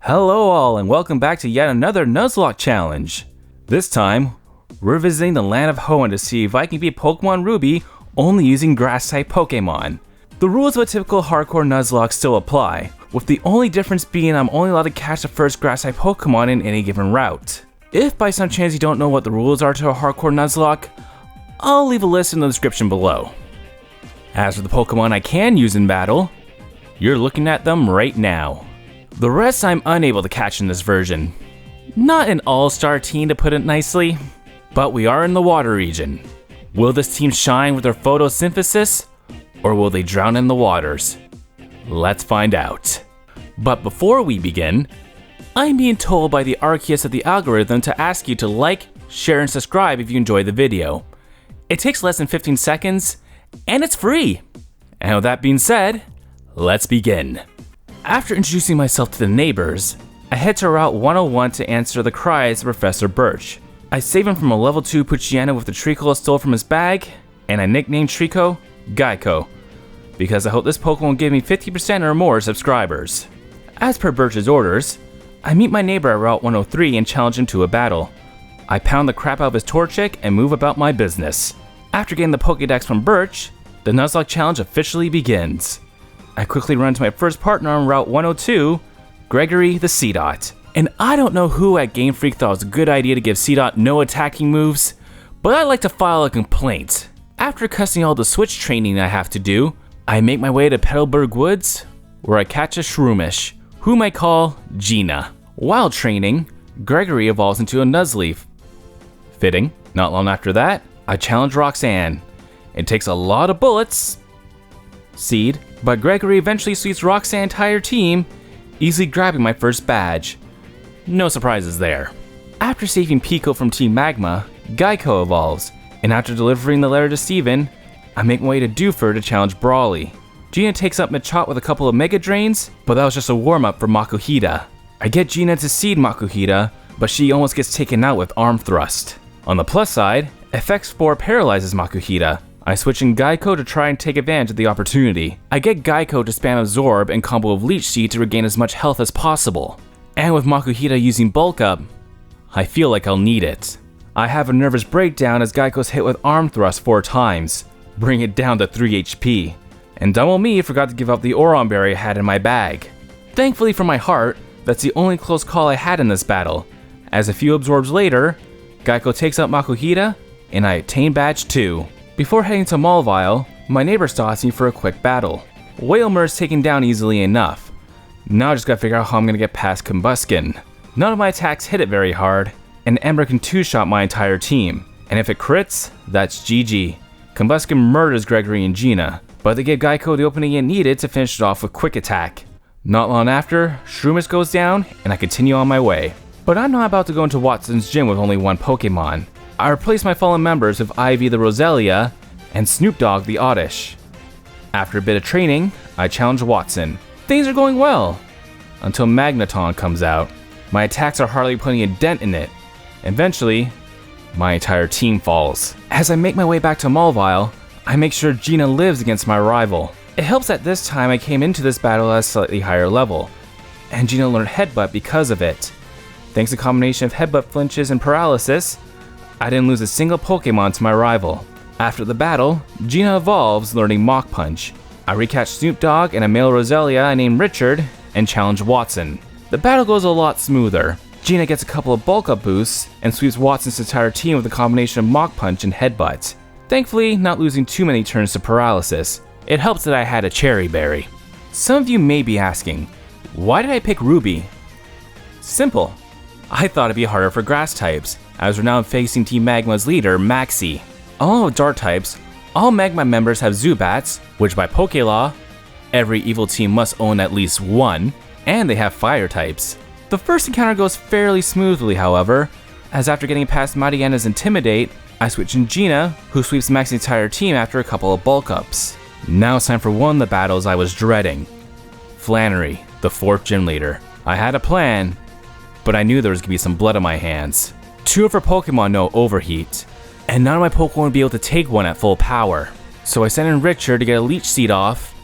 Hello all and welcome back to yet another Nuzlocke challenge. This time, we're visiting the land of Honen to see if I can beat Pokemon Ruby only using grass-type Pokemon. The rules of a typical hardcore Nuzlocke still apply, with the only difference being I'm only allowed to catch the first grass-type Pokemon in any given route. If by some chance you don't know what the rules are to a hardcore Nuzlocke, I'll leave a list in the description below. As for the Pokemon I can use in battle, you're looking at them right now. The rest I'm unable to catch in this version. Not an all-star team to put it nicely, but we are in the water region. Will this team shine with their photosynthesis, or will they drown in the waters? Let's find out. But before we begin, I'm being told by the Arceus of the algorithm to ask you to like, share, and subscribe if you enjoyed the video. It takes less than 15 seconds, and it's free. And with that being said, let's begin. After introducing myself to the neighbors, I head to Route 101 to answer the cries of Professor Birch. I save him from a level 2 Poochyena with the treacle I stole from his bag, and I nicknamed Trico Geico, because I hope this Pokemon will give me 50% or more subscribers. As per Birch's orders, I meet my neighbor at Route 103 and challenge him to a battle. I pound the crap out of his Torchic and move about my business. After getting the Pokédex from Birch, the Nuzlocke challenge officially begins. I quickly run to my first partner on Route 102, Gregory the C-Dot. And I don't know who at Game Freak thought it was a good idea to give C-Dot no attacking moves, but I'd like to file a complaint. After cussing all the switch training I have to do, I make my way to Petalburg Woods, where I catch a Shroomish, whom I call Gina. While training, Gregory evolves into a Nuzleaf. Fitting, not long after that, I challenge Roxanne. It takes a lot of bullets, Seed, but Gregory eventually sweeps Roxanne's entire team, easily grabbing my first badge. No surprises there. After saving Pico from Team Magma, Geico evolves, and after delivering the letter to Steven, I make my way to Dewford to challenge Brawley. Gina takes up Machop with a couple of Mega Drains, but that was just a warm-up for Makuhita. I get Gina to seed Makuhita, but she almost gets taken out with Arm Thrust. On the plus side, FX4 paralyzes Makuhita. I switch in Geico to try and take advantage of the opportunity. I get Geico to spam Absorb and combo with Leech Seed to regain as much health as possible. And with Makuhita using Bulk Up, I feel like I'll need it. I have a nervous breakdown as Geico's hit with Arm Thrust 4 times, bringing it down to 3 HP. And double me forgot to give up the Oron Berry I had in my bag. Thankfully for my heart, that's the only close call I had in this battle, as a few absorbs later, Geico takes out Makuhita, and I attain badge 2. Before heading to Malvile, my neighbor stops me for a quick battle. Whalmer is taken down easily enough. Now I just gotta figure out how I'm gonna get past Combuskin. None of my attacks hit it very hard, and Ember can 2-shot my entire team. And if it crits, that's GG. Combuskin murders Gregory and Gina, but they give Geico the opening it needed to finish it off with Quick Attack. Not long after, Shroomish goes down, and I continue on my way. But I'm not about to go into Watson's gym with only one Pokemon. I replace my fallen members with Ivy the Roselia and Snoop Dogg the Oddish. After a bit of training, I challenge Watson. Things are going well, until Magneton comes out. My attacks are hardly putting a dent in it. Eventually, my entire team falls. As I make my way back to Malvile, I make sure Gina lives against my rival. It helps that this time I came into this battle at a slightly higher level, and Gina learned Headbutt because of it. Thanks to a combination of Headbutt flinches and paralysis, I didn't lose a single Pokemon to my rival. After the battle, Gina evolves, learning Mach Punch. I recatch Snoop Dogg and a male Roselia named Richard and challenge Watson. The battle goes a lot smoother. Gina gets a couple of bulk up boosts and sweeps Watson's entire team with a combination of Mach Punch and Headbutt. Thankfully, not losing too many turns to paralysis. It helps that I had a Cherry Berry. Some of you may be asking, why did I pick Ruby? Simple. I thought it'd be harder for grass types, as we're now facing Team Magma's leader, Maxie. Along with Dark types, all Magma members have Zubats, which by Pokelaw, every evil team must own at least one, and they have Fire types. The first encounter goes fairly smoothly, however, as after getting past Mariana's Intimidate, I switch in Gina, who sweeps Maxie's entire team after a couple of bulk ups. Now it's time for one of the battles I was dreading. Flannery, the 4th gym leader. I had a plan, but I knew there was going to be some blood on my hands. 2 of her Pokemon know Overheat, and none of my Pokemon would be able to take one at full power. So I sent in Richard to get a Leech Seed off,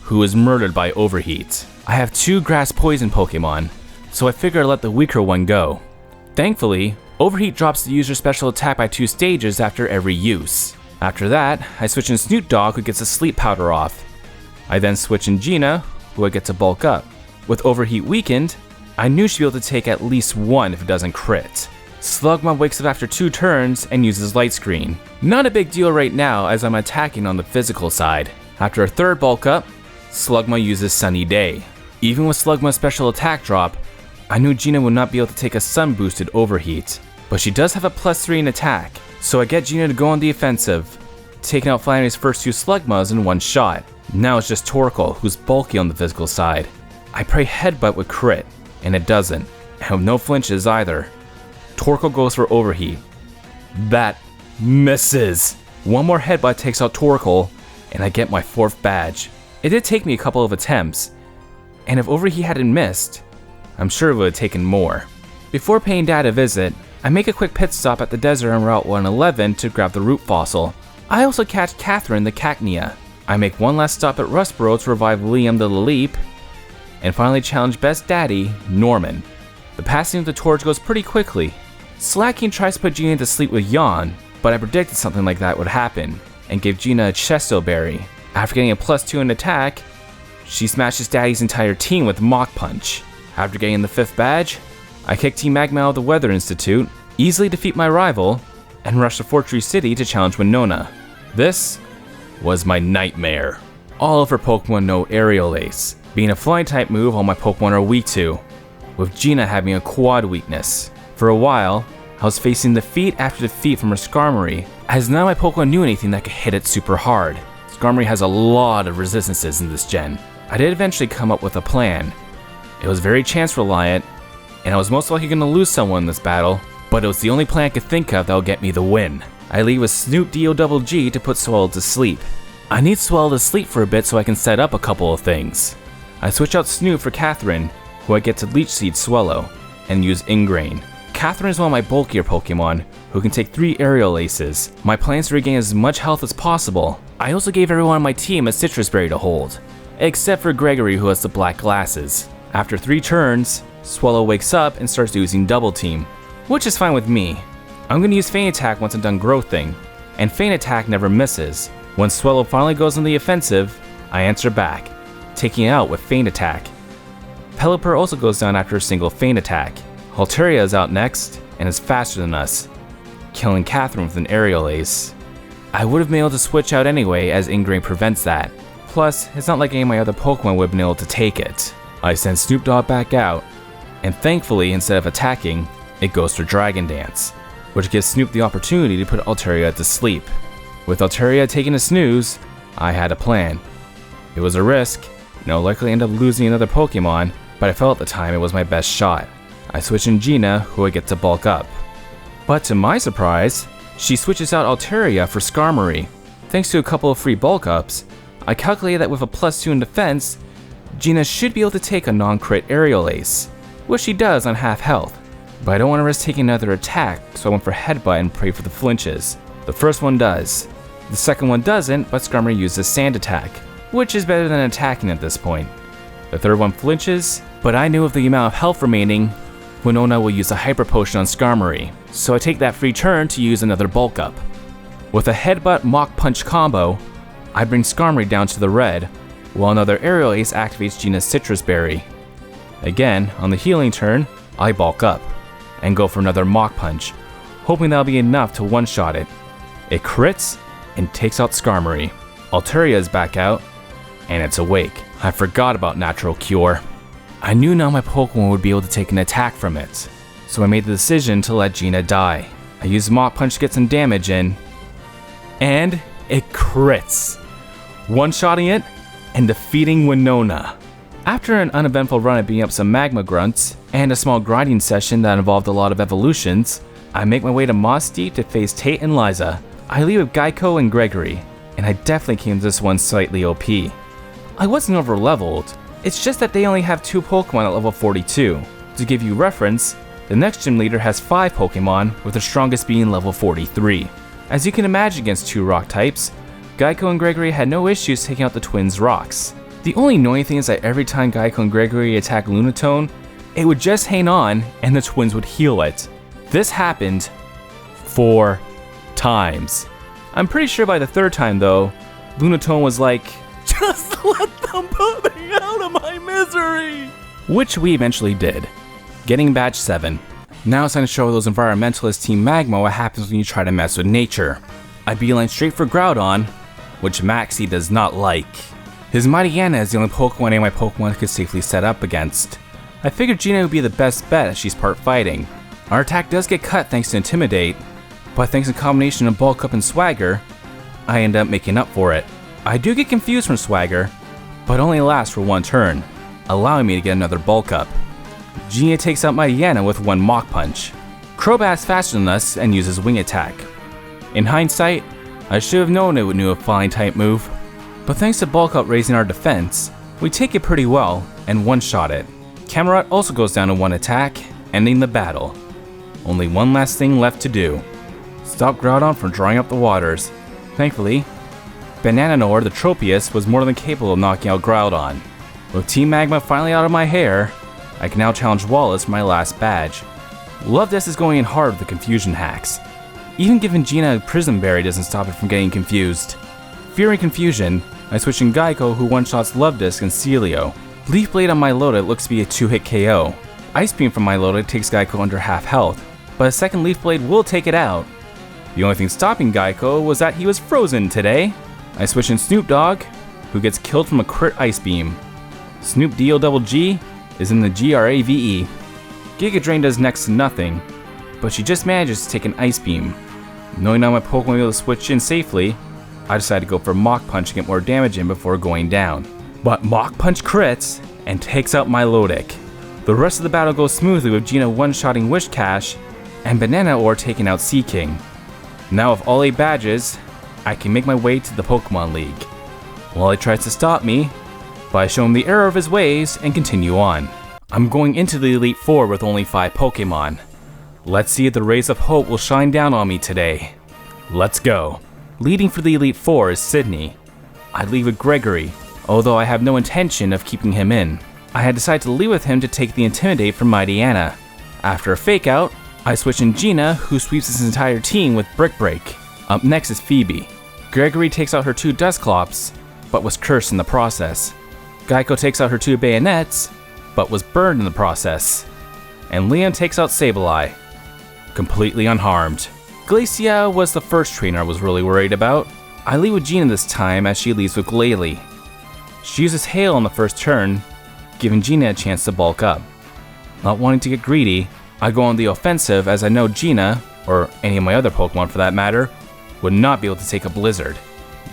who was murdered by Overheat. I have 2 Grass Poison Pokemon, so I figured I'd let the weaker one go. Thankfully, Overheat drops the user's special attack by 2 stages after every use. After that, I switch in Snoop Dogg, who gets a sleep powder off. I then switch in Gina, who I get to bulk up. With Overheat weakened, I knew she'd be able to take at least 1 if it doesn't crit. Slugma wakes up after 2 turns and uses Light Screen. Not a big deal right now as I'm attacking on the physical side. After a 3rd bulk up, Slugma uses Sunny Day. Even with Slugma's special attack drop, I knew Gina would not be able to take a sun boosted Overheat. But she does have a +3 in attack, so I get Gina to go on the offensive, taking out Flannery's first 2 Slugmas in 1 shot. Now it's just Torkoal, who's bulky on the physical side. I pray Headbutt would crit, and it doesn't, and with no flinches either. Torkoal goes for Overheat. That misses! 1 more Headbutt takes out Torkoal, and I get my 4th badge. It did take me a couple of attempts, and if Overheat hadn't missed, I'm sure it would have taken more. Before paying Dad a visit, I make a quick pit stop at the desert on Route 111 to grab the root fossil. I also catch Catherine the Cacnea. I make one last stop at Rustboro to revive Liam the Laleep, and finally challenge Best Daddy, Norman. The passing of the torch goes pretty quickly. Slacking tries to put Gina to sleep with Yawn, but I predicted something like that would happen, and gave Gina a Chesto Berry. After getting a +2 in attack, she smashes Daddy's entire team with Mach Punch. After getting the 5th badge, I kick Team Magma out of the Weather Institute, easily defeat my rival, and rush to Fortree City to challenge Winona. This was my nightmare. All of her Pokemon know Aerial Ace, being a flying type move all my Pokemon are weak to, with Gina having a quad weakness. For a while, I was facing defeat after defeat from her Skarmory, as none of my Pokemon knew anything that could hit it super hard. Skarmory has a lot of resistances in this gen. I did eventually come up with a plan. It was very chance reliant, and I was most likely going to lose someone in this battle, but it was the only plan I could think of that would get me the win. I leave with Snoop D-O-double-G to put Swallow to sleep. I need Swallow to sleep for a bit so I can set up a couple of things. I switch out Snoop for Catherine, who I get to Leech Seed Swallow, and use Ingrain. Catherine is one of my bulkier Pokemon, who can take 3 Aerial Aces. My plan is to regain as much health as possible. I also gave everyone on my team a Citrus Berry to hold, except for Gregory, who has the black glasses. After 3 turns, Swallow wakes up and starts using Double Team, which is fine with me. I'm going to use Feint Attack once I'm done Growthing, and Feint Attack never misses. When Swallow finally goes on the offensive, I answer back, taking it out with Feint Attack. Pelipper also goes down after a single Feint Attack. Halteria is out next, and is faster than us, killing Catherine with an Aerial Ace. I would have been able to switch out anyway, as Ingrain prevents that. Plus, it's not like any of my other Pokemon would have been able to take it. I send Snoop Dogg back out, and thankfully, instead of attacking, it goes for Dragon Dance, which gives Snoop the opportunity to put Altaria to sleep. With Altaria taking a snooze, I had a plan. It was a risk, and I'll likely end up losing another Pokemon, but I felt at the time it was my best shot. I switch in Gina, who I get to bulk up. But to my surprise, she switches out Altaria for Skarmory. Thanks to a couple of free bulk ups, I calculated that with a +2 in defense, Gina should be able to take a non-crit Aerial Ace, which she does on half health. But I don't want to risk taking another attack, so I went for Headbutt and prayed for the flinches. The first one does. The second one doesn't, but Skarmory uses Sand Attack, which is better than attacking at this point. The third one flinches, but I knew with the amount of health remaining, Winona will use a Hyper Potion on Skarmory, so I take that free turn to use another bulk up. With a Headbutt Mach Punch combo, I bring Skarmory down to the red, while another Aerial Ace activates Gina's Citrus Berry. Again, on the healing turn, I bulk up, and go for another Mach Punch, hoping that'll be enough to one-shot it. It crits, and takes out Skarmory. Altaria is back out, and it's awake. I forgot about Natural Cure. I knew none of my Pokemon would be able to take an attack from it, so I made the decision to let Gina die. I used Mach Punch to get some damage in, and it crits, one-shotting it and defeating Winona. After an uneventful run at beating up some Magma Grunts, and a small grinding session that involved a lot of evolutions, I make my way to Moss Deep to face Tate and Liza. I leave with Geico and Gregory, and I definitely came to this one slightly OP. I wasn't over-leveled, it's just that they only have 2 Pokemon at level 42. To give you reference, the next gym leader has 5 Pokemon, with the strongest being level 43. As you can imagine against 2 rock types, Geico and Gregory had no issues taking out the twins' rocks. The only annoying thing is that every time Geico and Gregory attack Lunatone, it would just hang on and the twins would heal it. This happened 4 times. I'm pretty sure by the 3rd time though, Lunatone was like, just let them put me out of my misery! Which we eventually did, getting badge 7. Now it's time to show those environmentalists Team Magma what happens when you try to mess with nature. I beeline straight for Groudon, which Maxie does not like. His Mightyena is the only Pokemon any of my Pokemon could safely set up against. I figured Gina would be the best bet as she's part fighting. Our attack does get cut thanks to Intimidate, but thanks to a combination of Bulk Up and Swagger, I end up making up for it. I do get confused from Swagger, but only lasts for 1 turn, allowing me to get another Bulk Up. Gina takes out Mightyena with 1 Mach Punch. Crobat's faster than us and uses Wing Attack. In hindsight, I should have known it would knew a Flying type move, but thanks to Bulk Up raising our defense, we take it pretty well and one-shot it. Cameron also goes down to 1 attack, ending the battle. Only one last thing left to do. Stop Groudon from drawing up the waters. Thankfully, Banananor the Tropius was more than capable of knocking out Groudon. With Team Magma finally out of my hair, I can now challenge Wallace for my last badge. Loveless is going in hard with the confusion hacks. Even giving Gina a Prism Berry doesn't stop it from getting confused. Fearing confusion, I switch in Geico who one-shots Lovedisc and Celio. Leaf Blade on Milotic looks to be a 2-hit KO. Ice Beam from Milotic takes Geico under half health, but a second Leaf Blade will take it out. The only thing stopping Geico was that he was frozen today. I switch in Snoop Dogg, who gets killed from a crit Ice Beam. Snoop D-O-double-G is in the GRAVE. Giga Drain does next to nothing, but she just manages to take an Ice Beam. Knowing now my Pokemon will be able to switch in safely, I decided to go for Mach Punch to get more damage in before going down. But Mach Punch crits and takes out Milotic. The rest of the battle goes smoothly with Gina one-shotting Wishcash and Banananor taking out Seaking. Now with all 8 badges, I can make my way to the Pokemon League. Wally tries to stop me, but I show him the error of his ways and continue on. I'm going into the Elite Four with only 5 Pokemon. Let's see if the rays of hope will shine down on me today. Let's go. Leading for the Elite Four is Sydney. I lead with Gregory, although I have no intention of keeping him in. I had decided to lead with him to take the Intimidate from Mightyena. After a fake out, I switch in Gina, who sweeps his entire team with Brick Break. Up next is Phoebe. Gregory takes out her 2 Dusclops, but was cursed in the process. Geico takes out her 2 Bayonets, but was burned in the process. And Liam takes out Sableye, completely unharmed. Glacia was the first trainer I was really worried about. I lead with Gina this time as she leads with Glalie. She uses Hail on the first turn, giving Gina a chance to bulk up. Not wanting to get greedy, I go on the offensive as I know Gina, or any of my other Pokemon for that matter, would not be able to take a Blizzard.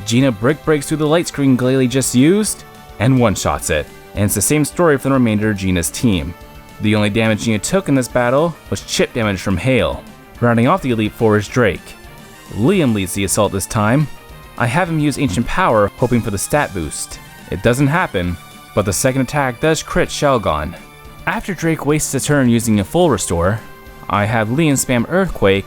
Gina Brick Breaks through the light screen Glalie just used, and one-shots it. And it's the same story for the remainder of Gina's team. The only damage Gina took in this battle was chip damage from Hail. Rounding off the Elite Four is Drake. Liam leads the assault this time. I have him use Ancient Power, hoping for the stat boost. It doesn't happen, but the second attack does crit Shelgon. After Drake wastes a turn using a full restore, I have Liam spam Earthquake,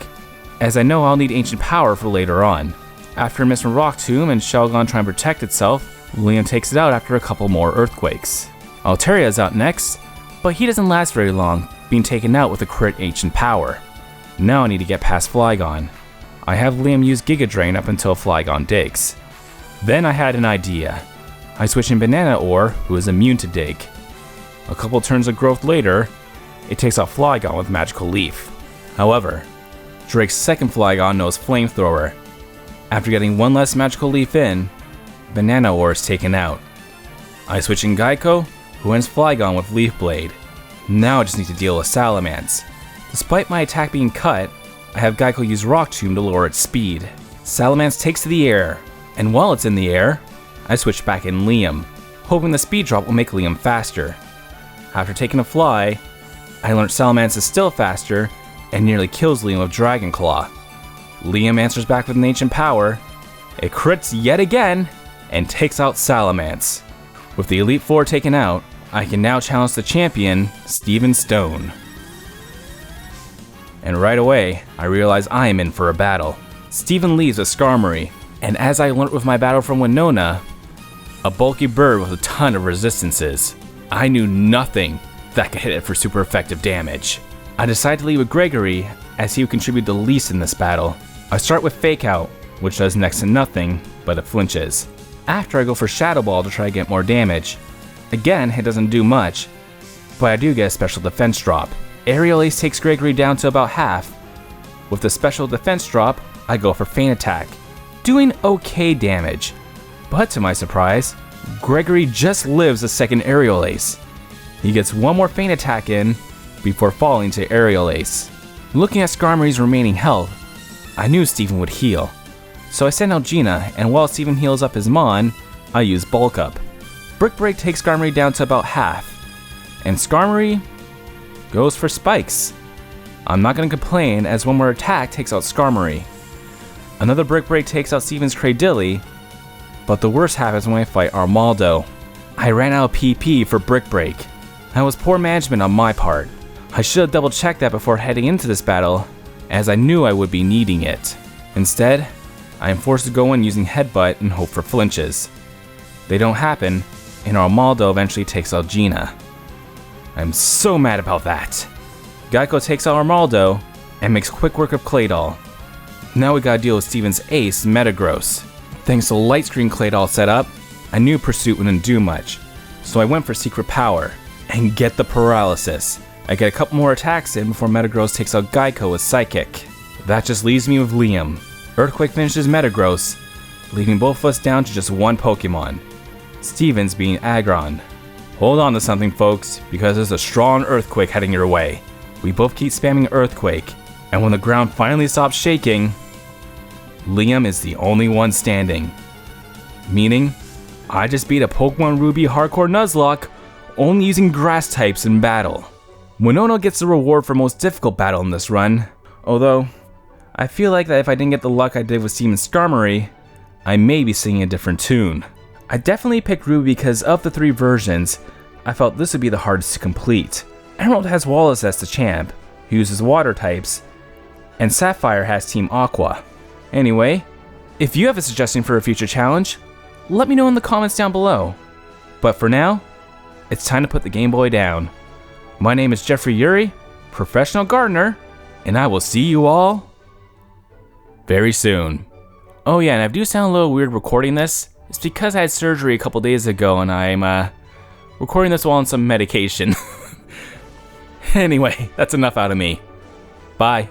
as I know I'll need Ancient Power for later on. After a miss from Rock Tomb and Shelgon trying to protect itself, Liam takes it out after a couple more Earthquakes. Altaria is out next, but he doesn't last very long, being taken out with a crit Ancient Power. Now I need to get past Flygon. I have Liam use Giga Drain up until Flygon digs. Then I had an idea. I switch in Banananor, who is immune to Dig. A couple turns of growth later, it takes out Flygon with Magical Leaf. However, Drake's second Flygon knows Flamethrower. After getting one less Magical Leaf in, Banananor is taken out. I switch in Geico, who ends Flygon with Leaf Blade. Now I just need to deal with Salamence. Despite my attack being cut, I have Geico use Rock Tomb to lower its speed. Salamence takes to the air, and while it's in the air, I switch back in Liam, hoping the speed drop will make Liam faster. After taking a fly, I learned Salamence is still faster and nearly kills Liam with Dragon Claw. Liam answers back with an Ancient Power, it crits yet again, and takes out Salamence. With the Elite Four taken out, I can now challenge the champion, Steven Stone. And right away, I realize I am in for a battle. Steven leaves with Skarmory, and as I learnt with my battle from Winona, a bulky bird with a ton of resistances. I knew nothing that could hit it for super effective damage. I decide to lead with Gregory, as he would contribute the least in this battle. I start with Fake Out, which does next to nothing, but it flinches. After I go for Shadow Ball to try to get more damage. Again, it doesn't do much, but I do get a special defense drop. Aerial Ace takes Gregory down to about half. With the special defense drop, I go for Feint Attack, doing okay damage. But to my surprise, Gregory just lives a second Aerial Ace. He gets one more Feint Attack in before falling to Aerial Ace. Looking at Skarmory's remaining health, I knew Steven would heal. So I send out Gina, and while Steven heals up his Mon, I use Bulk Up. Brick Break takes Skarmory down to about half, and Skarmory goes for Spikes. I'm not going to complain, as one more attack takes out Skarmory. Another Brick Break takes out Steven's Cradilly, but the worst happens when I fight Armaldo. I ran out of PP for Brick Break. That was poor management on my part. I should have double checked that before heading into this battle, as I knew I would be needing it. Instead, I am forced to go in using Headbutt and hope for flinches. They don't happen, and Armaldo eventually takes out Gina. I'm so mad about that. Geico takes out Armaldo and makes quick work of Claydol. Now we gotta deal with Steven's ace, Metagross. Thanks to Light Screen Claydol setup, I knew Pursuit wouldn't do much, so I went for Secret Power and get the Paralysis. I get a couple more attacks in before Metagross takes out Geico with Psychic. That just leaves me with Liam. Earthquake finishes Metagross, leaving both of us down to just one Pokemon, Steven's being Aggron. Hold on to something, folks, because there's a strong Earthquake heading your way. We both keep spamming Earthquake, and when the ground finally stops shaking, Liam is the only one standing. Meaning, I just beat a Pokemon Ruby Hardcore Nuzlocke only using grass types in battle. Winona gets the reward for most difficult battle in this run, although I feel like that if I didn't get the luck I did with Steven Skarmory, I may be singing a different tune. I definitely picked Ruby because of the 3 versions, I felt this would be the hardest to complete. Emerald has Wallace as the champ, who uses water types, and Sapphire has Team Aqua. Anyway, if you have a suggestion for a future challenge, let me know in the comments down below. But for now, it's time to put the Game Boy down. My name is Jeffrey Yuri, professional gardener, and I will see you all very soon. Oh yeah, and if I do sound a little weird recording this, it's because I had surgery a couple days ago and I'm recording this while on some medication. Anyway, that's enough out of me. Bye.